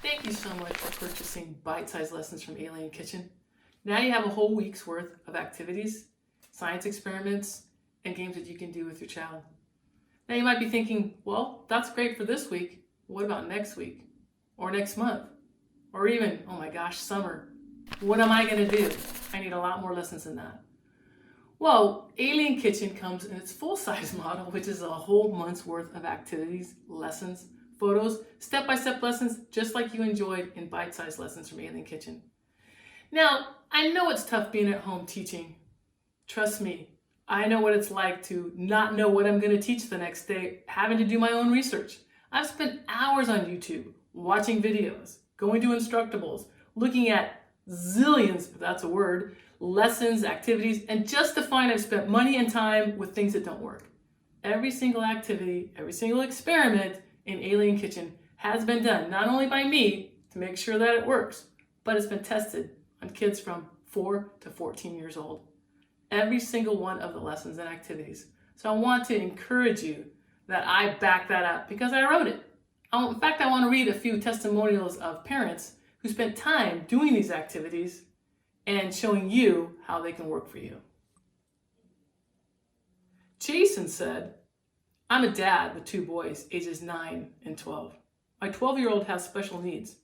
Thank you so much for purchasing bite-sized lessons from Alien Kitchen. Now you have a whole week's worth of activities, science experiments, and games that you can do with your child. Now you might be thinking, well, that's great for this week. What about next week? Or next month? Or even, oh my gosh, summer. What am I going to do? I need a lot more lessons than that. Well, Alien Kitchen comes in its full-size model, which is a whole month's worth of activities, lessons, photos, step-by-step lessons, just like you enjoyed in bite-sized lessons from Alien Kitchen. Now, I know it's tough being at home teaching. Trust me, I know what it's like to not know what I'm going to teach the next day, having to do my own research. I've spent hours on YouTube, watching videos, going to Instructables, looking at zillions, if that's a word, lessons, activities, and just to find I've spent money and time with things that don't work. Every single activity, every single experiment in Alien Kitchen has been done, not only by me to make sure that it works, but it's been tested on kids from 4 to 14 years old. Every single one of the lessons and activities. So I want to encourage you that I back that up because I wrote it. In fact, I want to read a few testimonials of parents who spent time doing these activities and showing you how they can work for you. Jason said, I'm a dad with 2 boys, ages 9 and 12. My 12-year-old has special needs.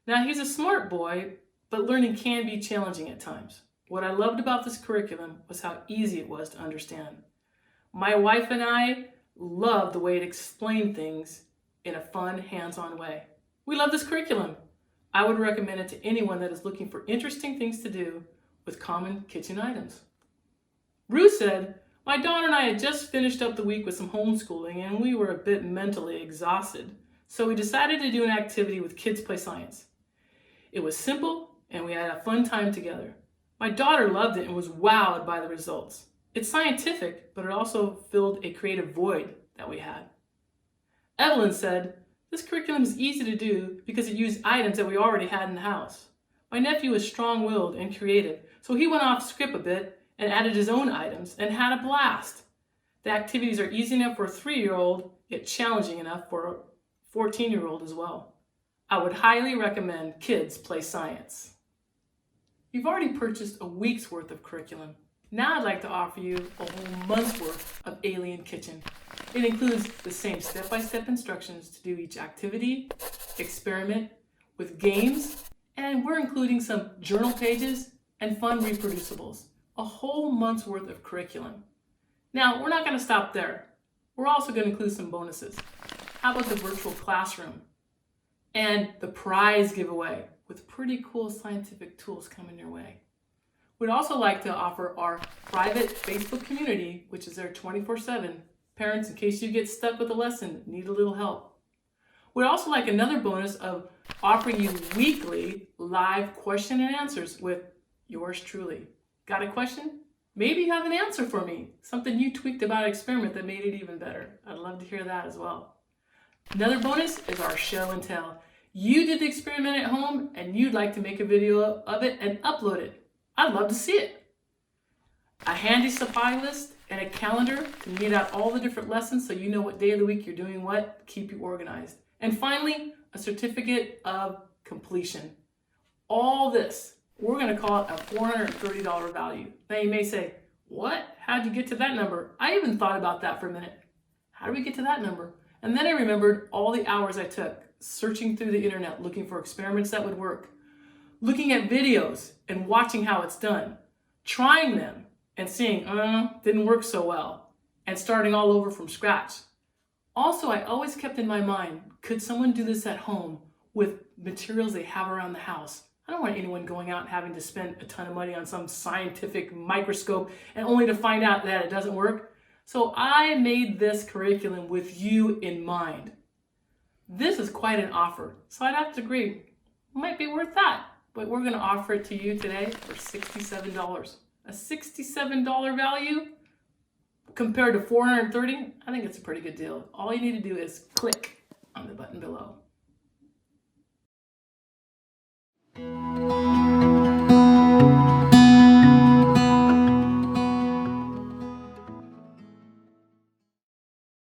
Now, he's a smart boy, but learning can be challenging at times. What I loved about this curriculum was how easy it was to understand. My wife and I loved the way it explained things in a fun, hands-on way. We love this curriculum. I would recommend it to anyone that is looking for interesting things to do with common kitchen items. Ruth said, my daughter and I had just finished up the week with some homeschooling and we were a bit mentally exhausted. So we decided to do an activity with Kids Play Science. It was simple and we had a fun time together. My daughter loved it and was wowed by the results. It's scientific, but it also filled a creative void that we had. Evelyn said, this curriculum is easy to do because it used items that we already had in the house. My nephew is strong-willed and creative, so he went off script a bit and added his own items and had a blast. The activities are easy enough for a 3-year-old, yet challenging enough for a 14-year-old as well. I would highly recommend Kids Play Science. You've already purchased a week's worth of curriculum. Now I'd like to offer you a whole month's worth of Alien Kitchen. It includes the same step-by-step instructions to do each activity, experiment, with games, and we're including some journal pages and fun reproducibles. A whole month's worth of curriculum. Now, we're not going to stop there. We're also going to include some bonuses. How about the virtual classroom and the prize giveaway with pretty cool scientific tools coming your way? We'd also like to offer our private Facebook community, which is there 24/7. Parents, in case you get stuck with a lesson, need a little help. We'd also like another bonus of offering you weekly live question and answers with yours truly. Got a question? Maybe you have an answer for me. Something you tweaked about an experiment that made it even better. I'd love to hear that as well. Another bonus is our show and tell. You did the experiment at home and you'd like to make a video of it and upload it. I'd love to see it. A handy supply list and a calendar to meet out all the different lessons so you know what day of the week you're doing what, keep you organized. And finally, a certificate of completion. All this, we're going to call it a $430 value. Now you may say, what? How'd you get to that number? I even thought about that for a minute. How did we get to that number? And then I remembered all the hours I took searching through the internet looking for experiments that would work, looking at videos and watching how it's done, trying them and seeing, didn't work so well, and starting all over from scratch. Also, I always kept in my mind, could someone do this at home with materials they have around the house? I don't want anyone going out and having to spend a ton of money on some scientific microscope and only to find out that it doesn't work. So I made this curriculum with you in mind. This is quite an offer, so I'd have to agree, it might be worth that. But we're going to offer it to you today for $67. A $67 value compared to $430, I think it's a pretty good deal. All you need to do is click on the button below.